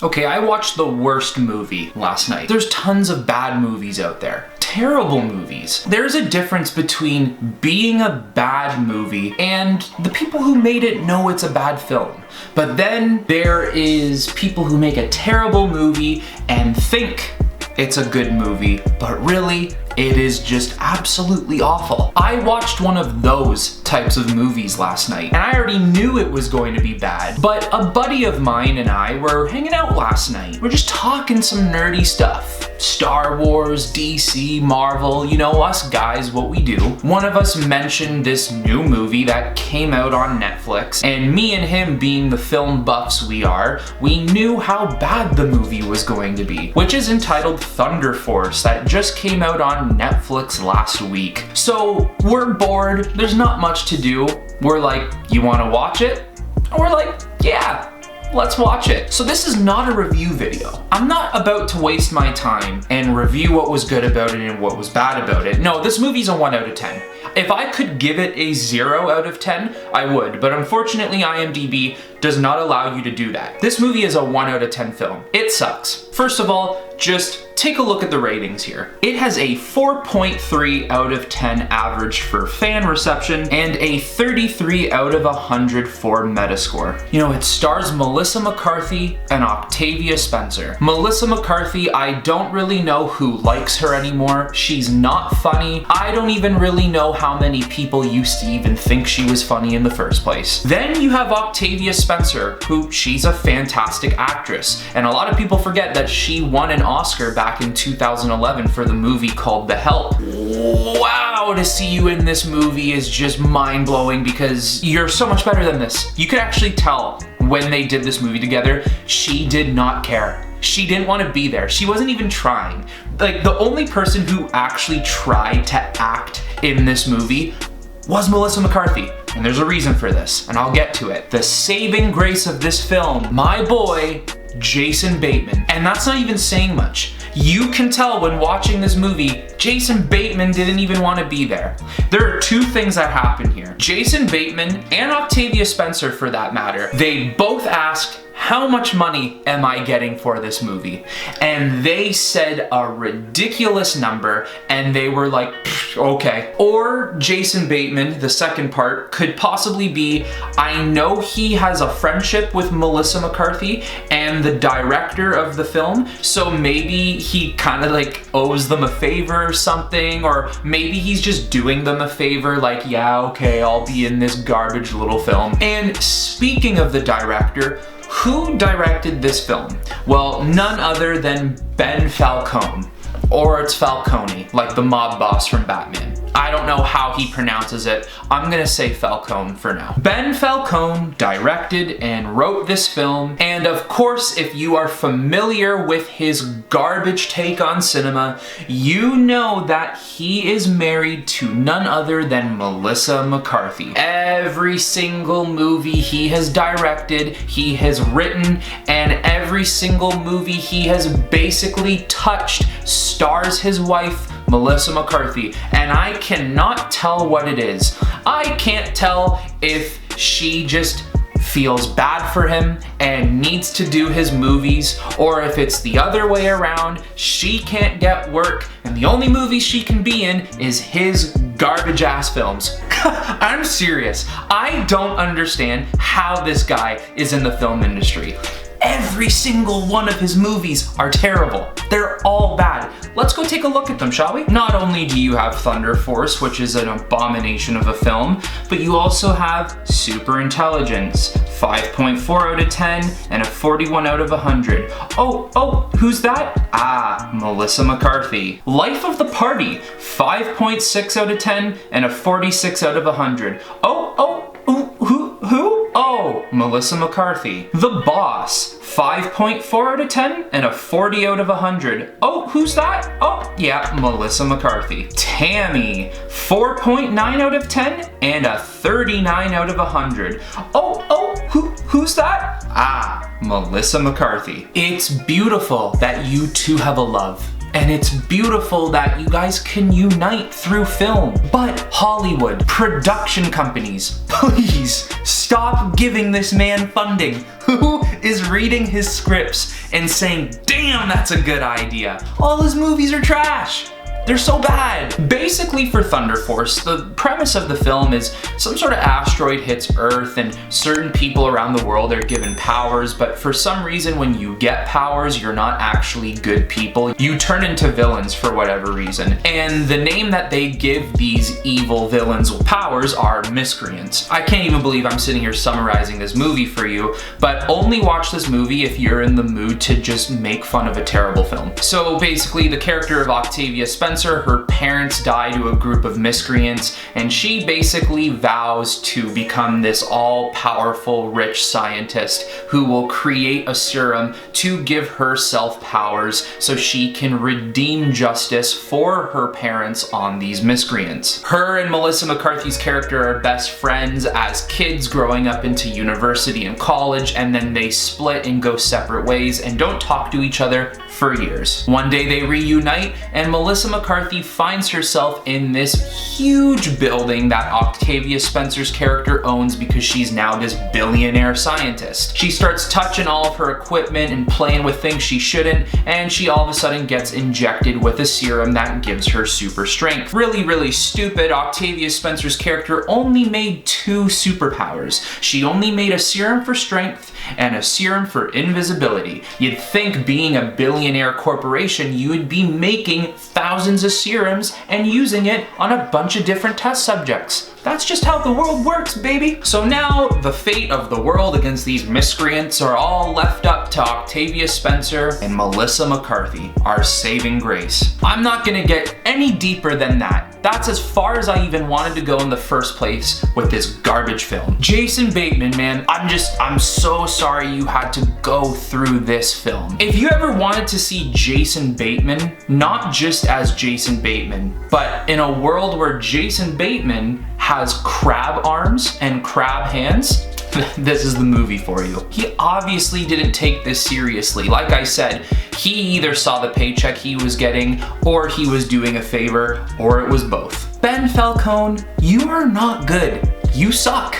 Okay, I watched the worst movie last night. There's tons of bad movies out there. Terrible movies. There's a difference between being a bad movie and the people who made it know it's a bad film. But then there is people who make a terrible movie and think it's a good movie, but really, it is just absolutely awful. I watched one of those types of movies last night, and I already knew it was going to be bad, but a buddy of mine and I were hanging out last night. We're just talking some nerdy stuff. Star Wars, DC, Marvel, you know, us guys, what we do. One of us mentioned this new movie that came out on Netflix, and me and him being the film buffs we are, we knew how bad the movie was going to be, which is entitled Thunder Force, that just came out on Netflix last week. So we're bored, there's not much to do. We're like, you wanna watch it? And we're like, yeah. Let's watch it. So this is not a review video. I'm not about to waste my time and review what was good about it and what was bad about it. No, this movie's a 1 out of 10. If I could give it a 0 out of 10, I would, but unfortunately IMDb does not allow you to do that. This movie is a 1 out of 10 film. It sucks. First of all, just take a look at the ratings here. It has a 4.3 out of 10 average for fan reception and a 33 out of 100 for Metascore. You know, it stars Melissa McCarthy and Octavia Spencer. Melissa McCarthy, I don't really know who likes her anymore. She's not funny. I don't even really know how many people used to even think she was funny in the first place. Then you have Octavia Spencer, who she's a fantastic actress. And a lot of people forget that she won an Oscar back in 2011 for the movie called The Help. Wow, to see you in this movie is just mind-blowing because you're so much better than this. You could actually tell when they did this movie together, she did not care. She didn't want to be there. She wasn't even trying. Like, the only person who actually tried to act in this movie was Melissa McCarthy. And there's a reason for this, and I'll get to it. The saving grace of this film, my boy, Jason Bateman. And that's not even saying much. You can tell when watching this movie, Jason Bateman didn't even want to be there. There are two things that happen here. Jason Bateman and Octavia Spencer, for that matter, they both asked, how much money am I getting for this movie? And they said a ridiculous number, and they were like, okay. Or Jason Bateman, the second part, could possibly be, I know he has a friendship with Melissa McCarthy and the director of the film, so maybe he kind of like owes them a favor or something, or maybe he's just doing them a favor, like, yeah, okay, I'll be in this garbage little film. And speaking of the director, who directed this film? Well, none other than Ben Falcone. Or it's Falcone, like the mob boss from Batman. I don't know how he pronounces it. I'm gonna say Falcone for now. Ben Falcone directed and wrote this film, and of course, if you are familiar with his garbage take on cinema, you know that he is married to none other than Melissa McCarthy. Every single movie he has directed, he has written, and every single movie he has basically touched stars his wife, Melissa McCarthy, and I cannot tell what it is. I can't tell if she just feels bad for him and needs to do his movies, or if it's the other way around, she can't get work and the only movie she can be in is his garbage ass films. I'm serious. I don't understand how this guy is in the film industry. Every single one of his movies are terrible. They're all bad. Let's go take a look at them, shall we? Not only do you have Thunder Force, which is an abomination of a film, but you also have Super Intelligence, 5.4 out of 10 and a 41 out of 100. Oh, who's that? Ah, Melissa McCarthy. Life of the Party, 5.6 out of 10 and a 46 out of 100. Who? Oh, Melissa McCarthy. The Boss, 5.4 out of 10 and a 40 out of 100. Oh, who's that? Oh, yeah, Melissa McCarthy. Tammy, 4.9 out of 10 and a 39 out of 100. Who's that? Ah, Melissa McCarthy. It's beautiful that you two have a love. And it's beautiful that you guys can unite through film. But Hollywood, production companies, please stop giving this man funding. Who is reading his scripts and saying, damn, that's a good idea? All his movies are trash. They're so bad. Basically, for Thunder Force, the premise of the film is some sort of asteroid hits Earth and certain people around the world are given powers, but for some reason when you get powers, you're not actually good people. You turn into villains for whatever reason. And the name that they give these evil villains with powers are miscreants. I can't even believe I'm sitting here summarizing this movie for you, but only watch this movie if you're in the mood to just make fun of a terrible film. So basically, the character of Octavia Spencer, her parents die to a group of miscreants, and she basically vows to become this all-powerful rich scientist who will create a serum to give herself powers so she can redeem justice for her parents on these miscreants. Her and Melissa McCarthy's character are best friends as kids growing up into university and college, and then they split and go separate ways and don't talk to each other for years. One day they reunite, and Melissa McCarthy finds herself in this huge building that Octavia Spencer's character owns because she's now this billionaire scientist. She starts touching all of her equipment and playing with things she shouldn't, and she all of a sudden gets injected with a serum that gives her super strength. Really, really stupid. Octavia Spencer's character only made 2 superpowers. She only made a serum for strength and a serum for invisibility. You'd think, being a billionaire corporation, you would be making thousands of serums and using it on a bunch of different test subjects. That's just how the world works, baby. So now the fate of the world against these miscreants are all left up to Octavia Spencer and Melissa McCarthy, our saving grace. I'm not gonna get any deeper than that. That's as far as I even wanted to go in the first place with this garbage film. Jason Bateman, man, I'm so sorry you had to go through this film. If you ever wanted to see Jason Bateman, not just as Jason Bateman, but in a world where Jason Bateman has crab arms and crab hands, this is the movie for you. He obviously didn't take this seriously. Like I said, he either saw the paycheck he was getting, or he was doing a favor, or it was both. Ben Falcone, you are not good. You suck.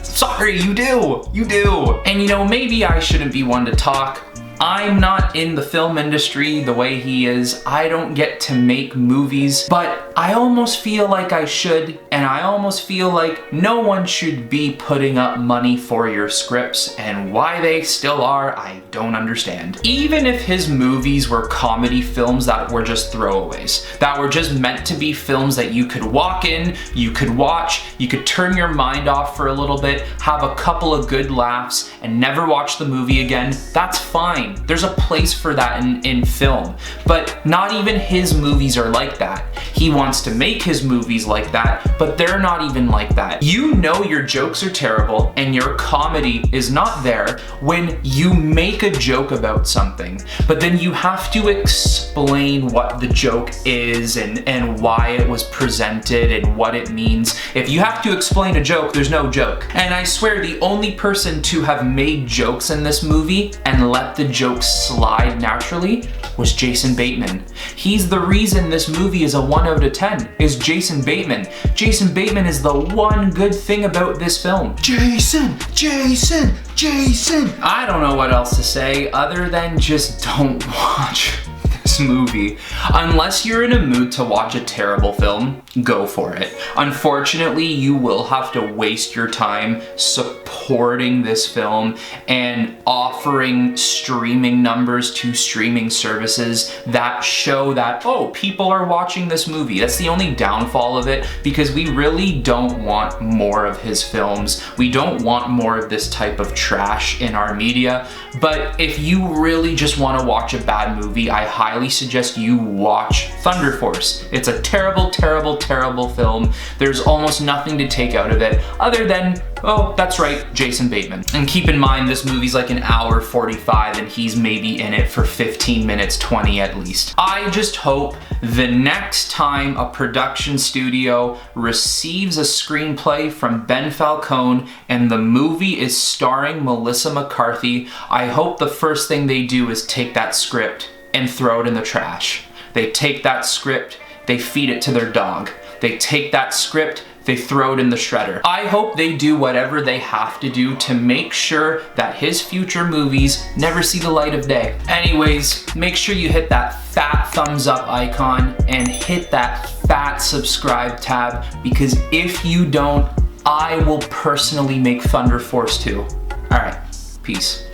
Sorry, you do. You do. And you know, maybe I shouldn't be one to talk. I'm not in the film industry the way he is. I don't get to make movies, but I almost feel like I should, and I almost feel like no one should be putting up money for your scripts, and why they still are, I don't understand. Even if his movies were comedy films that were just throwaways, that were just meant to be films that you could walk in, you could watch, you could turn your mind off for a little bit, have a couple of good laughs, and never watch the movie again, that's fine. There's a place for that in film, but not even his movies are like that. He wants to make his movies like that, but they're not even like that. You know your jokes are terrible and your comedy is not there when you make a joke about something, but then you have to explain what the joke is and why it was presented and what it means. If you have to explain a joke, there's no joke. And I swear the only person to have made jokes in this movie and let the jokes slide naturally was Jason Bateman. He's the reason this movie is a 1 out of 10, is Jason Bateman. Jason Bateman is the one good thing about this film. Jason, Jason, Jason. I don't know what else to say other than just don't watch this movie. Unless you're in a mood to watch a terrible film, go for it. Unfortunately, you will have to waste your time supporting this film and offering streaming numbers to streaming services that show that, oh, people are watching this movie. That's the only downfall of it, because we really don't want more of his films. We don't want more of this type of trash in our media. But if you really just want to watch a bad movie, I highly suggest you watch Thunder Force. It's a terrible, terrible, terrible film. There's almost nothing to take out of it other than, oh, that's right, Jason Bateman. And keep in mind, this movie's like an hour 45 and he's maybe in it for 15 minutes, 20 at least. I just hope the next time a production studio receives a screenplay from Ben Falcone and the movie is starring Melissa McCarthy, I hope the first thing they do is take that script and throw it in the trash. They take that script, they feed it to their dog. They take that script, they throw it in the shredder. I hope they do whatever they have to do to make sure that his future movies never see the light of day. Anyways, make sure you hit that fat thumbs up icon and hit that fat subscribe tab, because if you don't, I will personally make Thunder Force 2. All right, peace.